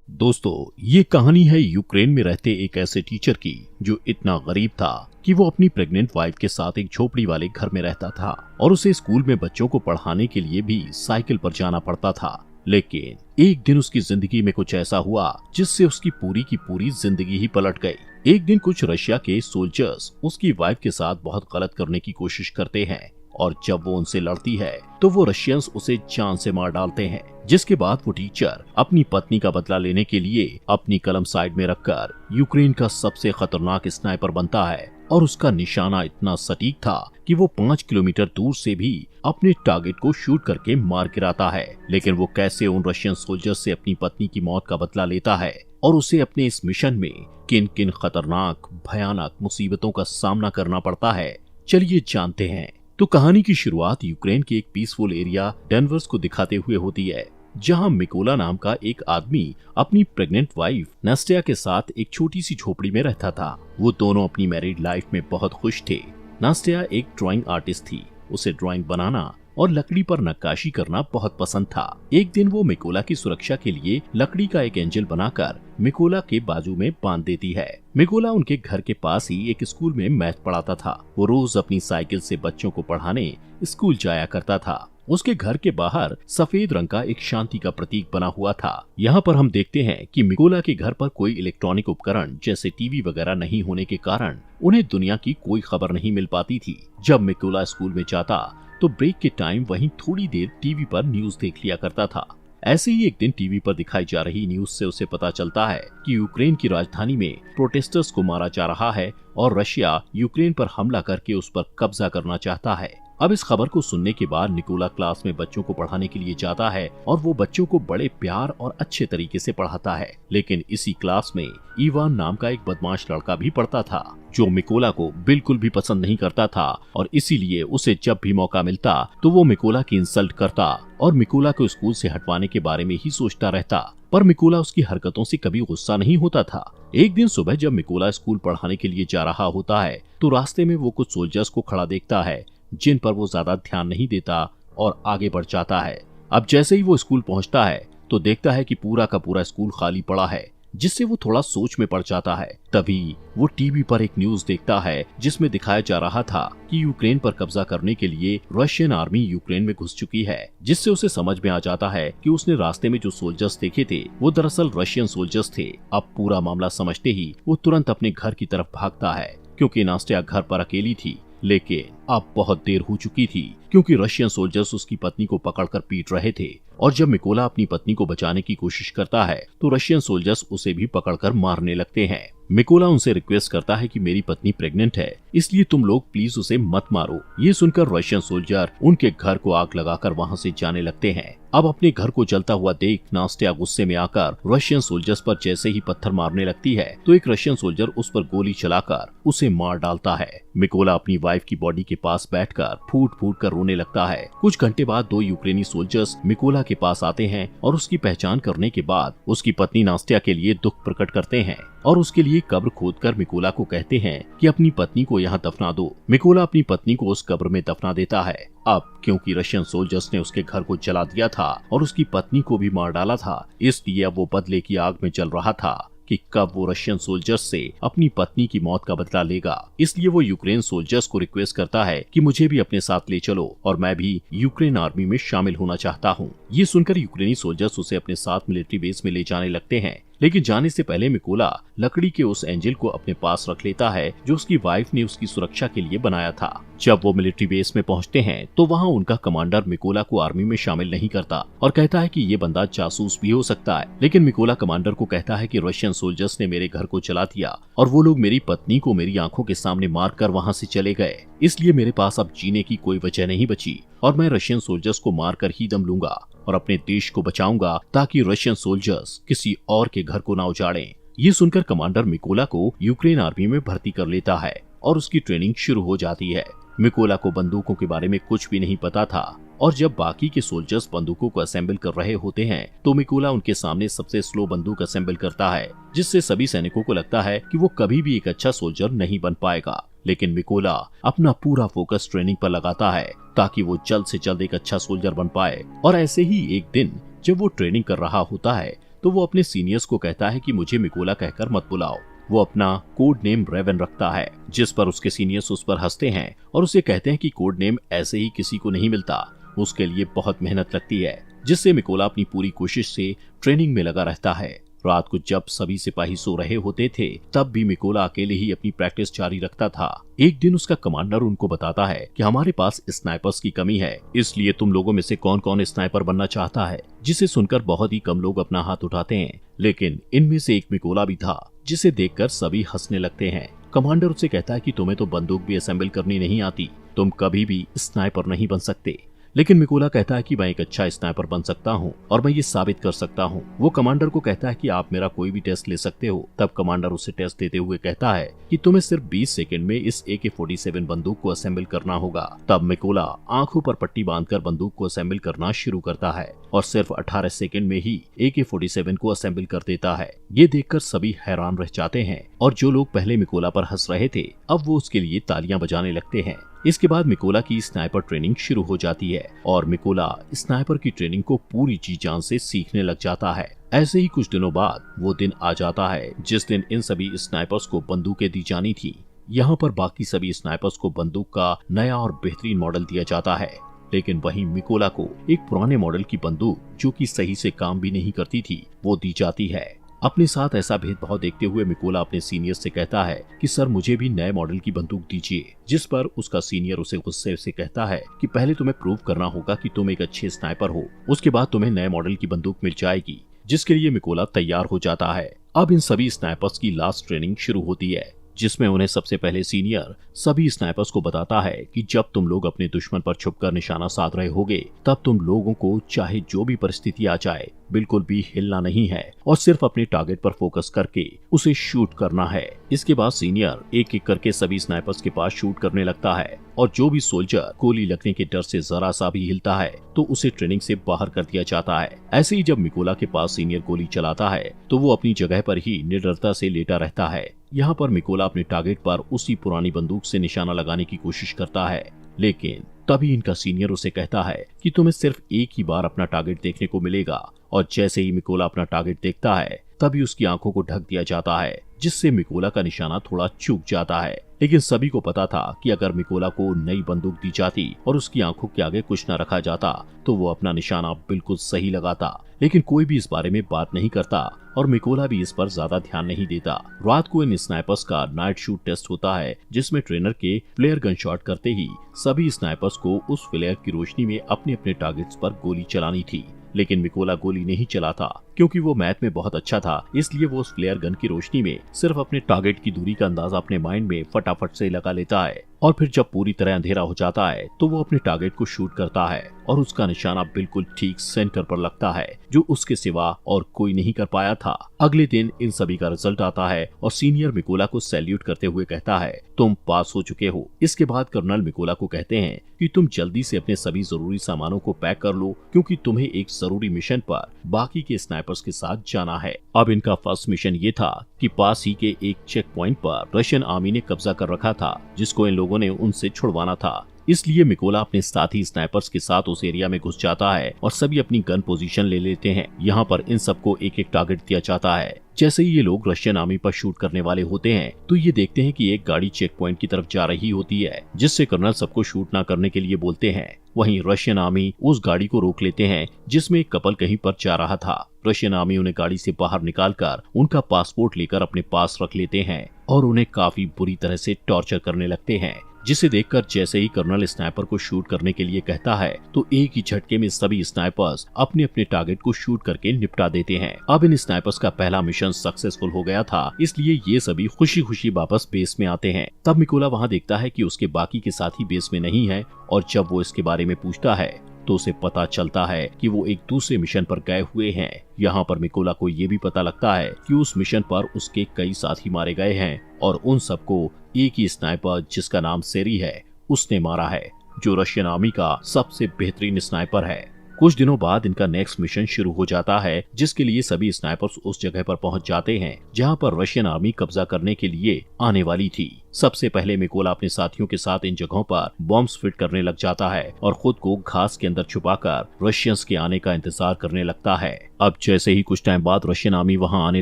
दोस्तों, ये कहानी है यूक्रेन में रहते एक ऐसे टीचर की जो इतना गरीब था कि वो अपनी प्रेग्नेंट वाइफ के साथ एक झोपड़ी वाले घर में रहता था और उसे स्कूल में बच्चों को पढ़ाने के लिए भी साइकिल पर जाना पड़ता था। लेकिन एक दिन उसकी जिंदगी में कुछ ऐसा हुआ जिससे उसकी पूरी की पूरी जिंदगी ही पलट गई। एक दिन कुछ रशिया के सोल्जर्स उसकी वाइफ के साथ बहुत गलत करने की कोशिश करते हैं और जब वो उनसे लड़ती है तो वो रशियंस उसे जान से मार डालते हैं। जिसके बाद वो टीचर अपनी पत्नी का बदला लेने के लिए अपनी कलम साइड में रखकर यूक्रेन का सबसे खतरनाक स्नाइपर बनता है और उसका निशाना इतना सटीक था कि वो 5 किलोमीटर दूर से भी अपने टारगेट को शूट करके मार गिराता है। लेकिन वो कैसे उन रशियन सोल्जर्स से अपनी पत्नी की मौत का बदला लेता है और उसे अपने इस मिशन में किन किन खतरनाक भयानक मुसीबतों का सामना करना पड़ता है, चलिए जानते हैं। तो कहानी की शुरुआत यूक्रेन के एक पीसफुल एरिया डेनवर्स को दिखाते हुए होती है, जहां मिकोला नाम का एक आदमी अपनी प्रेग्नेंट वाइफ नास्टिया के साथ एक छोटी सी झोपड़ी में रहता था। वो दोनों अपनी मैरिड लाइफ में बहुत खुश थे। नास्टिया एक ड्राइंग आर्टिस्ट थी, उसे ड्राइंग बनाना और लकड़ी पर नक्काशी करना बहुत पसंद था। एक दिन वो मिकोला की सुरक्षा के लिए लकड़ी का एक एंजल बनाकर मिकोला के बाजू में बांध देती है। मिकोला उनके घर के पास ही एक स्कूल में मैथ पढ़ाता था। वो रोज अपनी साइकिल से बच्चों को पढ़ाने स्कूल जाया करता था। उसके घर के बाहर सफेद रंग का एक शांति का प्रतीक बना हुआ था। यहाँ पर हम देखते हैं कि मिकोला के घर पर कोई इलेक्ट्रॉनिक उपकरण जैसे टीवी वगैरह नहीं होने के कारण उन्हें दुनिया की कोई खबर नहीं मिल पाती थी। जब मिकोला स्कूल में जाता तो ब्रेक के टाइम वहीं थोड़ी देर टीवी पर न्यूज देख लिया करता था। ऐसे ही एक दिन टीवी पर दिखाई जा रही न्यूज से उसे पता चलता है कि यूक्रेन की राजधानी में प्रोटेस्टर्स को मारा जा रहा है और रशिया यूक्रेन पर हमला करके उस पर कब्जा करना चाहता है। अब इस खबर को सुनने के बाद निकोला क्लास में बच्चों को पढ़ाने के लिए जाता है और वो बच्चों को बड़े प्यार और अच्छे तरीके से पढ़ाता है। लेकिन इसी क्लास में इवान नाम का एक बदमाश लड़का भी पढ़ता था जो मिकोला को बिल्कुल भी पसंद नहीं करता था और इसीलिए उसे जब भी मौका मिलता तो वो मिकोला की इंसल्ट करता और मिकोला को स्कूल से हटवाने के बारे में ही सोचता रहता। पर मिकोला उसकी हरकतों से कभी गुस्सा नहीं होता था। एक दिन सुबह जब मिकोला स्कूल पढ़ाने के लिए जा रहा होता है तो रास्ते में वो कुछ सोल्जर्स को खड़ा देखता है जिन पर वो ज्यादा ध्यान नहीं देता और आगे बढ़ जाता है। अब जैसे ही वो स्कूल पहुंचता है तो देखता है कि पूरा का पूरा स्कूल खाली पड़ा है, जिससे वो थोड़ा सोच में पड़ जाता है। तभी वो टीवी पर एक न्यूज देखता है जिसमें दिखाया जा रहा था कि यूक्रेन पर कब्जा करने के लिए रशियन आर्मी यूक्रेन में घुस चुकी है, जिससे उसे समझ में आ जाता है कि उसने रास्ते में जो सोल्जर्स देखे थे वो दरअसल रशियन सोल्जर्स थे। अब पूरा मामला समझते ही वो तुरंत अपने घर की तरफ भागता है क्योंकि नास्टिया घर पर अकेली थी। लेकिन अब बहुत देर हो चुकी थी क्योंकि रशियन सोल्जर्स उसकी पत्नी को पकड़कर पीट रहे थे और जब मिकोला अपनी पत्नी को बचाने की कोशिश करता है तो रशियन सोल्जर्स उसे भी पकड़कर मारने लगते हैं। मिकोला उनसे रिक्वेस्ट करता है कि मेरी पत्नी प्रेग्नेंट है, इसलिए तुम लोग प्लीज उसे मत मारो। ये सुनकर रशियन सोल्जर उनके घर को आग लगाकर वहाँ से जाने लगते हैं। अब अपने घर को जलता हुआ देख नास्टिया गुस्से में आकर रशियन सोल्जर्स पर जैसे ही पत्थर मारने लगती है तो एक रशियन सोल्जर उस पर गोली चलाकर उसे मार डालता है। मिकोला अपनी वाइफ की बॉडी के पास बैठकर फूट फूट कर रोने लगता है। कुछ घंटे बाद 2 यूक्रेनी सोल्जर्स मिकोला के पास आते हैं और उसकी पहचान करने के बाद उसकी पत्नी नास्टिया के लिए दुख प्रकट करते हैं और उसके लिए कब्र खोदकर मिकोला को कहते हैं कि अपनी पत्नी को यहाँ दफना दो। मिकोला अपनी पत्नी को उस कब्र में दफना देता है। अब क्योंकि रशियन सोल्जर्स ने उसके घर को जला दिया था और उसकी पत्नी को भी मार डाला था, इसलिए अब वो बदले की आग में जल रहा था कि कब वो रशियन सोल्जर्स से अपनी पत्नी की मौत का बदला लेगा। इसलिए वो यूक्रेन सोल्जर्स को रिक्वेस्ट करता है कि मुझे भी अपने साथ ले चलो और मैं भी यूक्रेन आर्मी में शामिल होना चाहता हूँ। ये सुनकर यूक्रेनी सोल्जर्स उसे अपने साथ मिलिट्री बेस में ले जाने लगते हैं। लेकिन जाने से पहले मिकोला लकड़ी के उस एंजल को अपने पास रख लेता है जो उसकी वाइफ ने उसकी सुरक्षा के लिए बनाया था। जब वो मिलिट्री बेस में पहुंचते हैं तो वहां उनका कमांडर मिकोला को आर्मी में शामिल नहीं करता और कहता है कि ये बंदा जासूस भी हो सकता है। लेकिन मिकोला कमांडर को कहता है कि रशियन सोल्जर्स ने मेरे घर को जला दिया और वो लोग मेरी पत्नी को मेरी आंखों के सामने मारकर वहां से चले गए, इसलिए मेरे पास अब जीने की कोई वजह नहीं बची और मैं रशियन सोल्जर्स को मारकर ही दम लूंगा और अपने देश को बचाऊंगा ताकि रशियन सोल्जर्स किसी और के घर को ना उजाड़ें। ये सुनकर कमांडर मिकोला को यूक्रेन आर्मी में भर्ती कर लेता है और उसकी ट्रेनिंग शुरू हो जाती है। मिकोला को बंदूकों के बारे में कुछ भी नहीं पता था और जब बाकी के सोल्जर्स बंदूकों को असेंबल कर रहे होते हैं तो मिकोला उनके सामने सबसे स्लो बंदूक असेंबल करता है, जिससे सभी सैनिकों को लगता है कि वो कभी भी एक अच्छा सोल्जर नहीं बन पाएगा। लेकिन मिकोला अपना पूरा फोकस ट्रेनिंग पर लगाता है ताकि वो जल्द से जल्द एक अच्छा सोल्जर बन पाए। और ऐसे ही एक दिन जब वो ट्रेनिंग कर रहा होता है तो वो अपने सीनियर्स को कहता है कि मुझे मिकोला कहकर मत बुलाओ। वो अपना कोड नेम रेवन रखता है, जिस पर उसके सीनियर्स उस पर हंसते हैं और उसे कहते हैं कि कोड नेम ऐसे ही किसी को नहीं मिलता, उसके लिए बहुत मेहनत लगती है, जिससे मिकोला अपनी पूरी कोशिश से ट्रेनिंग में लगा रहता है। रात को जब सभी सिपाही सो रहे होते थे तब भी मिकोला अकेले ही अपनी प्रैक्टिस जारी रखता था। एक दिन उसका कमांडर उनको बताता है कि हमारे पास स्नाइपर्स की कमी है, इसलिए तुम लोगों में से कौन कौन स्नाइपर बनना चाहता है, जिसे सुनकर बहुत ही कम लोग अपना हाथ उठाते हैं। लेकिन इनमें से एक मिकोला भी था, जिसे देखकर सभी हंसने लगते हैं। कमांडर उससे कहता है कि तुम्हें तो बंदूक भी असेंबल करनी नहीं आती, तुम कभी भी स्नाइपर नहीं बन सकते। लेकिन मिकोला कहता है कि मैं एक अच्छा स्नाइपर बन सकता हूँ और मैं ये साबित कर सकता हूँ। वो कमांडर को कहता है कि आप मेरा कोई भी टेस्ट ले सकते हो। तब कमांडर उसे टेस्ट देते हुए कहता है कि तुम्हें सिर्फ 20 सेकंड में इस AK-47 बंदूक को असेंबल करना होगा। तब मिकोला आंखों पर पट्टी बांधकर बंदूक को असेंबल करना शुरू करता है और सिर्फ 18 सेकंड में ही AK-47 को असेंबल कर देता है। ये देखकर सभी हैरान रह जाते हैं और जो लोग पहले मिकोला पर हंस रहे थे अब वो उसके लिए तालियां बजाने लगते हैं। इसके बाद मिकोला की स्नाइपर ट्रेनिंग शुरू हो जाती है और मिकोला स्नाइपर की ट्रेनिंग को पूरी जी जान से सीखने लग जाता है। ऐसे ही कुछ दिनों बाद वो दिन आ जाता है जिस दिन इन सभी स्नाइपर्स को बंदूकें दी जानी थी। यहाँ पर बाकी सभी स्नाइपर्स को बंदूक का नया और बेहतरीन मॉडल दिया जाता है, लेकिन वहीं मिकोला को एक पुराने मॉडल की बंदूक जो कि सही से काम भी नहीं करती थी वो दी जाती है। अपने साथ ऐसा भेदभाव देखते हुए मिकोला अपने सीनियर से कहता है कि सर मुझे भी नए मॉडल की बंदूक दीजिए, जिस पर उसका सीनियर उसे गुस्से से कहता है कि पहले तुम्हें प्रूव करना होगा कि तुम एक अच्छे स्नाइपर हो, उसके बाद तुम्हें नए मॉडल की बंदूक मिल जाएगी, जिसके लिए मिकोला तैयार हो जाता है। अब इन सभी स्नाइपर्स की लास्ट ट्रेनिंग शुरू होती है, जिसमें उन्हें सबसे पहले सीनियर सभी स्नाइपर्स को बताता है कि जब तुम लोग अपने दुश्मन पर छुपकर निशाना साध रहे होगे तब तुम लोगों को चाहे जो भी परिस्थिति आ जाए बिल्कुल भी हिलना नहीं है और सिर्फ अपने टारगेट पर फोकस करके उसे शूट करना है। इसके बाद सीनियर एक एक करके सभी स्नाइपर्स के पास शूट करने लगता है और जो भी सोल्जर गोली लगने के डर से जरा सा भी हिलता है तो उसे ट्रेनिंग से बाहर कर दिया जाता है। ऐसे ही जब मिकोला के पास सीनियर गोली चलाता है तो वो अपनी जगह पर ही निडरता से लेटा रहता है। यहाँ पर मिकोला अपने टारगेट पर उसी पुरानी बंदूक से निशाना लगाने की कोशिश करता है, लेकिन तभी इनका सीनियर उसे कहता है कि तुम्हें सिर्फ एक ही बार अपना टारगेट देखने को मिलेगा। और जैसे ही मिकोला अपना टारगेट देखता है तभी उसकी आंखों को ढक दिया जाता है, जिससे मिकोला का निशाना थोड़ा चूक जाता है। लेकिन सभी को पता था कि अगर मिकोला को नई बंदूक दी जाती और उसकी आंखों के आगे कुछ न रखा जाता तो वो अपना निशाना बिल्कुल सही लगाता, लेकिन कोई भी इस बारे में बात नहीं करता और मिकोला भी इस पर ज्यादा ध्यान नहीं देता। रात को इन स्नाइपर्स का नाइट शूट टेस्ट होता है, जिसमें ट्रेनर के फ्लेयर गन शॉट करते ही सभी स्नाइपर्स को उस फ्लेयर की रोशनी में अपने अपने टारगेट्स पर गोली चलानी थी। लेकिन मिकोला गोली नहीं चलाता क्योंकि वो मैथ में बहुत अच्छा था, इसलिए वो उस फ्लेयर गन की रोशनी में सिर्फ अपने टारगेट की दूरी का अंदाजा अपने माइंड में फटाफट से लगा लेता है और फिर जब पूरी तरह अंधेरा हो जाता है तो वो अपने टारगेट को शूट करता है और उसका निशाना बिल्कुल ठीक सेंटर पर लगता है, जो उसके सिवा और कोई नहीं कर पाया था। अगले दिन इन सभी का रिजल्ट आता है और सीनियर मिकोला को सैल्यूट करते हुए कहता है तुम पास हो चुके हो। इसके बाद कर्नल मिकोला को कहते हैं कि तुम जल्दी से अपने सभी जरूरी सामानों को पैक कर लो क्योंकि तुम्हें एक जरूरी मिशन पर बाकी के स्नाइपर्स के साथ जाना है। अब इनका फर्स्ट मिशन ये था कि पास ही के एक चेक पॉइंट पर रशियन आर्मी ने कब्जा कर रखा था, जिसको इन लोगों ने उनसे छुड़वाना था। इसलिए मिकोला अपने साथी स्नाइपर्स के साथ उस एरिया में घुस जाता है और सभी अपनी गन पोजीशन ले लेते हैं। यहाँ पर इन सबको एक एक टारगेट दिया जाता है। जैसे ही ये लोग रशियन आर्मी पर शूट करने वाले होते हैं तो ये देखते हैं कि एक गाड़ी चेक पॉइंट की तरफ जा रही होती है, जिससे कर्नल सबको शूट ना करने के लिए बोलते हैं। वहीं रशियन आर्मी उस गाड़ी को रोक लेते हैं जिसमें एक कपल कहीं पर जा रहा था। रशियन आर्मी उन्हें गाड़ी से बाहर निकालकर उनका पासपोर्ट लेकर अपने पास रख लेते हैं और उन्हें काफी बुरी तरह से टॉर्चर करने लगते हैं, जिसे देखकर जैसे ही कर्नल स्नाइपर को शूट करने के लिए कहता है तो एक ही झटके में सभी स्नाइपर्स अपने अपने टारगेट को शूट करके निपटा देते हैं। अब इन स्नाइपर्स का पहला मिशन सक्सेसफुल हो गया था, इसलिए ये सभी खुशी खुशी वापस बेस में आते हैं। तब मिकोला वहाँ देखता है कि उसके बाकी के साथी बेस में नहीं है और जब वो इसके बारे में पूछता है तो उसे पता चलता है कि वो एक दूसरे मिशन पर गए हुए हैं। यहाँ पर मिकोला को ये भी पता लगता है कि उस मिशन पर उसके कई साथी मारे गए हैं और उन सबको एक ही स्नाइपर जिसका नाम सेरी है उसने मारा है, जो रशियन आर्मी का सबसे बेहतरीन स्नाइपर है। कुछ दिनों बाद इनका नेक्स्ट मिशन शुरू हो जाता है, जिसके लिए सभी स्नाइपर्स उस जगह पर पहुंच जाते हैं जहां पर रशियन आर्मी कब्जा करने के लिए आने वाली थी। सबसे पहले मिकोला अपने साथियों के साथ इन जगहों पर बॉम्ब्स फिट करने लग जाता है और खुद को घास के अंदर छुपाकर रशियंस के आने का इंतजार करने लगता है। अब जैसे ही कुछ टाइम बाद रशियन आर्मी वहां आने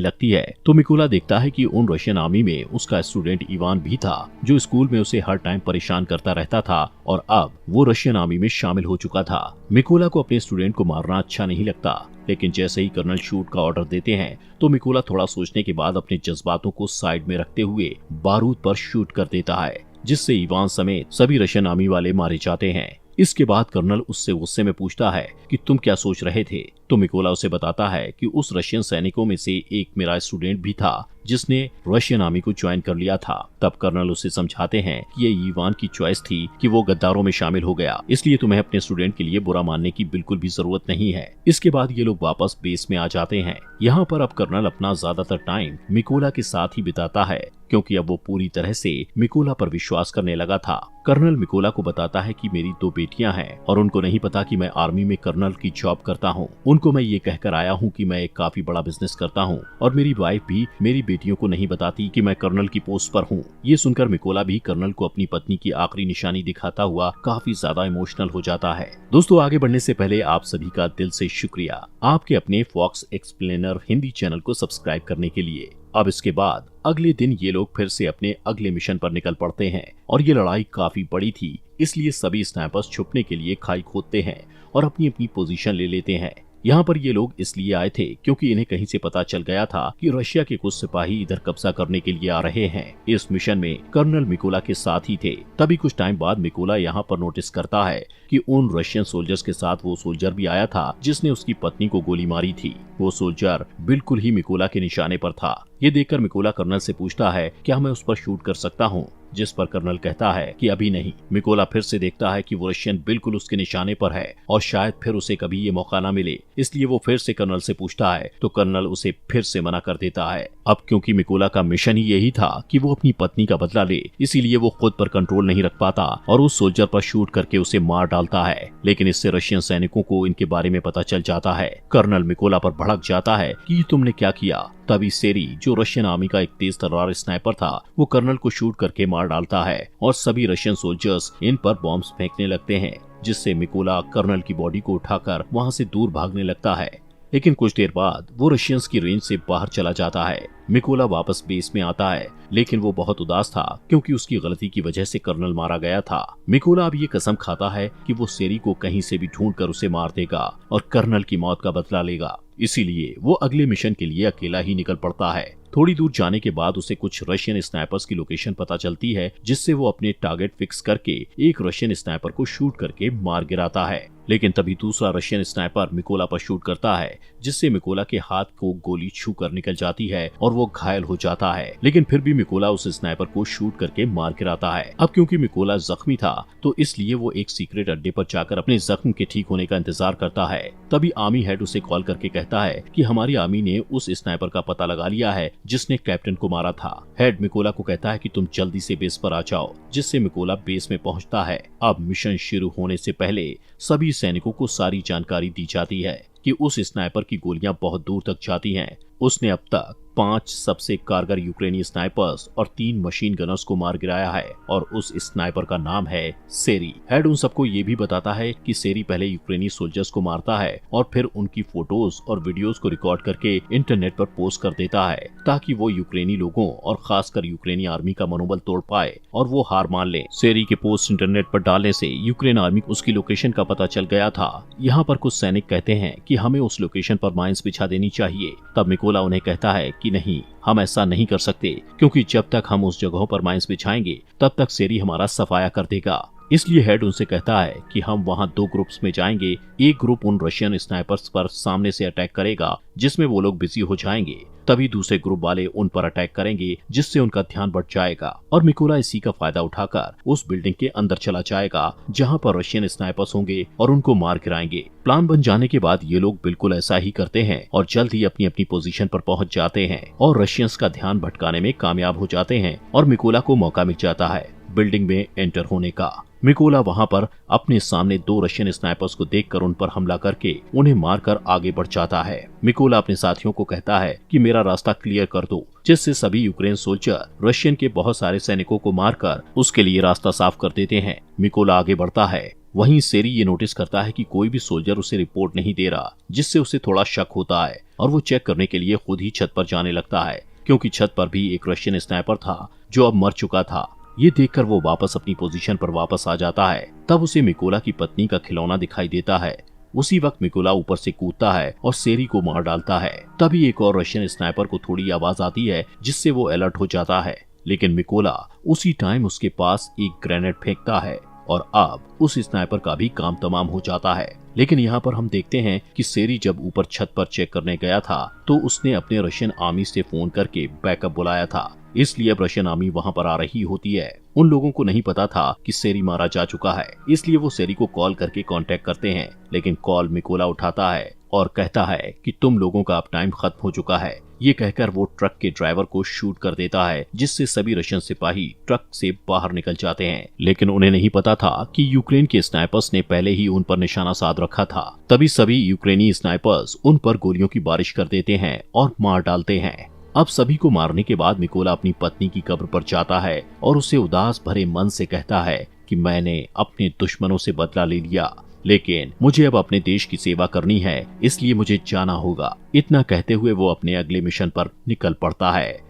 लगती है तो मिकोला देखता है कि उन रशियन आर्मी में उसका स्टूडेंट इवान भी था, जो स्कूल में उसे हर टाइम परेशान करता रहता था और अब वो रशियन आर्मी में शामिल हो चुका था। मिकोला को अपने स्टूडेंट को मारना अच्छा नहीं लगता, लेकिन जैसे ही कर्नल शूट का ऑर्डर देते हैं तो मिकोला थोड़ा सोचने के बाद अपने जज्बातों को साइड में रखते हुए बारूद पर शूट कर देता है, जिससे इवान समेत सभी रशियन आर्मी वाले मारे जाते हैं। इसके बाद कर्नल उससे गुस्से में पूछता है कि तुम क्या सोच रहे थे, तो मिकोला उसे बताता है कि उस रशियन सैनिकों में से एक मेरा स्टूडेंट भी था जिसने रशियन आर्मी को ज्वाइन कर लिया था। तब कर्नल उसे समझाते हैं कि ये इवान की चॉइस थी कि वो गद्दारों में शामिल हो गया, इसलिए तुम्हें अपने स्टूडेंट के लिए बुरा मानने की बिल्कुल भी जरूरत नहीं है। इसके बाद ये लोग वापस बेस में आ जाते हैं। यहाँ पर अब कर्नल अपना ज्यादातर टाइम मिकोला के साथ ही बिताता है, क्योंकि अब वो पूरी तरह से मिकोला पर विश्वास करने लगा था। कर्नल मिकोला को बताता है कि मेरी 2 बेटियां हैं और उनको नहीं पता कि मैं आर्मी में कर्नल की जॉब करता हूँ। उनको मैं ये कहकर आया हूँ कि मैं एक काफी बड़ा बिजनेस करता हूँ और मेरी वाइफ भी मेरी बेटियों को नहीं बताती कि मैं कर्नल की पोस्ट पर हूँ। ये सुनकर मिकोला भी कर्नल को अपनी पत्नी की आखिरी निशानी दिखाता हुआ काफी ज्यादा इमोशनल हो जाता है। दोस्तों, आगे बढ़ने से पहले आप सभी का दिल से शुक्रिया आपके अपने फॉक्स एक्सप्लेनर हिंदी चैनल को सब्सक्राइब करने के लिए। अब इसके बाद अगले दिन ये लोग फिर से अपने अगले मिशन पर निकल पड़ते हैं और ये लड़ाई काफी बड़ी थी, इसलिए सभी स्नाइपर्स छुपने के लिए खाई खोदते हैं और अपनी अपनी पोजीशन ले लेते हैं। यहाँ पर ये लोग इसलिए आए थे क्योंकि इन्हें कहीं से पता चल गया था कि रशिया के कुछ सिपाही इधर कब्जा करने के लिए आ रहे हैं। इस मिशन में कर्नल मिकोला के साथ ही थे। तभी कुछ टाइम बाद मिकोला यहाँ पर नोटिस करता है कि उन रशियन सोल्जर्स के साथ वो सोल्जर भी आया था जिसने उसकी पत्नी को गोली मारी थी। वो सोल्जर बिल्कुल ही मिकोला के निशाने पर था। ये देखकर मिकोला कर्नल से पूछता है क्या मैं उस पर शूट कर सकता हूँ, जिस पर कर्नल कहता है कि अभी नहीं। मिकोला फिर से देखता है कि वो रशियन बिल्कुल उसके निशाने पर है और शायद फिर उसे कभी ये मौका न मिले, इसलिए वो फिर से कर्नल से पूछता है तो कर्नल उसे फिर से मना कर देता है। अब क्योंकि मिकोला का मिशन ही यही था कि वो अपनी पत्नी का बदला ले, इसीलिए वो खुद पर कंट्रोल नहीं रख पाता और उस सोल्जर पर शूट करके उसे मार डालता है। लेकिन इससे रशियन सैनिकों को इनके बारे में पता चल जाता है। कर्नल मिकोला पर भड़क जाता है कि तुमने क्या किया। तभी सेरी, जो रशियन आर्मी का एक तेज तर्रार स्नाइपर था, वो कर्नल को शूट करके मार डालता है और सभी रशियन सोल्जर्स इन पर बॉम्ब्स फेंकने लगते हैं, जिससे मिकोला कर्नल की बॉडी को उठाकर वहां से दूर भागने लगता है। लेकिन कुछ देर बाद वो रशियंस की रेंज से बाहर चला जाता है। मिकोला वापस बेस में आता है, लेकिन वो बहुत उदास था क्योंकि उसकी गलती की वजह से कर्नल मारा गया था। मिकोला अब ये कसम खाता है कि वो सेरी को कहीं से भी ढूंढकर उसे मार देगा और कर्नल की मौत का बदला लेगा। इसीलिए वो अगले मिशन के लिए अकेला ही निकल पड़ता है। थोड़ी दूर जाने के बाद उसे कुछ रशियन स्नाइपर्स की लोकेशन पता चलती है, जिससे वो अपने टारगेट फिक्स करके एक रशियन स्नाइपर को शूट करके मार गिराता है। लेकिन तभी दूसरा रशियन स्नाइपर मिकोला पर शूट करता है, जिससे मिकोला के हाथ को गोली छू कर निकल जाती है और वो घायल हो जाता है। लेकिन फिर भी मिकोला उस स्नाइपर को शूट करके मार गिराता है। अब क्योंकि मिकोला जख्मी था तो इसलिए वो एक सीक्रेट अड्डे पर जाकर अपने जख्म के ठीक होने का इंतजार करता है। तभी आर्मी हेड उसे कॉल करके कहता है कि हमारी आर्मी ने उस स्नाइपर का पता लगा लिया है जिसने कैप्टन को मारा था। हेड मिकोला को कहता है कि तुम जल्दी से बेस पर आ जाओ, जिससे मिकोला बेस में पहुंचता है। अब मिशन शुरू होने से पहले सभी सैनिकों को सारी जानकारी दी जाती है कि उस स्नाइपर की गोलियां बहुत दूर तक जाती हैं। उसने अब तक 5 सबसे कारगर यूक्रेनी स्नाइपर्स और 3 मशीन गनर्स को मार गिराया है और उस स्नाइपर का नाम है सेरी। हेड उन सबको ये भी बताता है कि सेरी पहले यूक्रेनी सोल्जर्स को मारता है और फिर उनकी फोटोज और वीडियोस को रिकॉर्ड करके इंटरनेट पर पोस्ट कर देता है, ताकि वो यूक्रेनी लोगों और खासकर यूक्रेनी आर्मी का मनोबल तोड़ पाए और वो हार मान ले। सेरी के पोस्ट इंटरनेट पर डालने से यूक्रेन आर्मी को उसकी लोकेशन का पता चल गया था। यहाँ पर कुछ सैनिक कहते हैं कि हमें उस लोकेशन पर माइंस बिछा देनी चाहिए। तब मिकोला उन्हें कहता है कि नहीं, हम ऐसा नहीं कर सकते, क्योंकि जब तक हम उस जगहों पर माइंस बिछाएंगे तब तक सेरी हमारा सफाया कर देगा। इसलिए हेड उनसे कहता है कि हम वहां 2 ग्रुप्स में जाएंगे। एक ग्रुप उन रशियन स्नाइपर्स पर सामने से अटैक करेगा, जिसमें वो लोग बिजी हो जाएंगे। तभी दूसरे ग्रुप वाले उन पर अटैक करेंगे, जिससे उनका ध्यान बढ़ जाएगा और मिकोला इसी का फायदा उठाकर उस बिल्डिंग के अंदर चला जाएगा जहां पर रशियन स्नाइपर्स होंगे और उनको मार गिराएंगे। प्लान बन जाने के बाद ये लोग बिल्कुल ऐसा ही करते हैं और जल्द ही अपनी अपनी पोजीशन पर पहुंच जाते हैं और रशियंस का ध्यान भटकाने में कामयाब हो जाते हैं और मिकोला को मौका मिल जाता है बिल्डिंग में एंटर होने का। मिकोला वहां पर अपने सामने 2 रशियन स्नाइपर्स को देखकर उन पर हमला करके उन्हें मारकर आगे बढ़ जाता है। मिकोला अपने साथियों को कहता है कि मेरा रास्ता क्लियर कर दो, जिससे सभी यूक्रेन सोल्जर रशियन के बहुत सारे सैनिकों को मारकर उसके लिए रास्ता साफ कर देते हैं। मिकोला आगे बढ़ता है। वहीं सेरी ये नोटिस करता है कि कोई भी सोल्जर उसे रिपोर्ट नहीं दे रहा, जिससे उसे थोड़ा शक होता है और वो चेक करने के लिए खुद ही छत पर जाने लगता है, क्योंकि छत पर भी एक रशियन स्नाइपर था जो अब मर चुका था। ये देखकर वो वापस अपनी पोजीशन पर वापस आ जाता है। तब उसे मिकोला की पत्नी का खिलौना दिखाई देता है। उसी वक्त मिकोला ऊपर से कूदता है और सेरी को मार डालता है। तभी एक और रशियन स्नाइपर को थोड़ी आवाज आती है, जिससे वो अलर्ट हो जाता है, लेकिन मिकोला उसी टाइम उसके पास एक ग्रेनेड फेंकता है और अब उस स्नाइपर का भी काम तमाम हो जाता है। लेकिन यहाँ पर हम देखते हैं कि सेरी जब ऊपर छत पर चेक करने गया था तो उसने अपने रशियन आर्मी से फोन करके बैकअप बुलाया था, इसलिए अब रशियन आर्मी वहाँ पर आ रही होती है। उन लोगों को नहीं पता था कि सेरी मारा जा चुका है, इसलिए वो सेरी को कॉल करके कांटेक्ट करते हैं, लेकिन कॉल मिकोला उठाता है और कहता है कि तुम लोगों का अब टाइम खत्म हो चुका है। ये कहकर वो ट्रक के ड्राइवर को शूट कर देता है, जिससे सभी रशियन सिपाही ट्रक से बाहर निकल जाते हैं। लेकिन उन्हें नहीं पता था कि यूक्रेन के स्नाइपर्स ने पहले ही उन पर निशाना साध रखा था। तभी सभी यूक्रेनी स्नाइपर्स उन पर गोलियों की बारिश कर देते हैं और मार डालते हैं। अब सभी को मारने के बाद मिकोला अपनी पत्नी की कब्र पर जाता है और उसे उदास भरे मन से कहता है कि मैंने अपने दुश्मनों से बदला ले लिया, लेकिन मुझे अब अपने देश की सेवा करनी है, इसलिए मुझे जाना होगा। इतना कहते हुए वो अपने अगले मिशन पर निकल पड़ता है।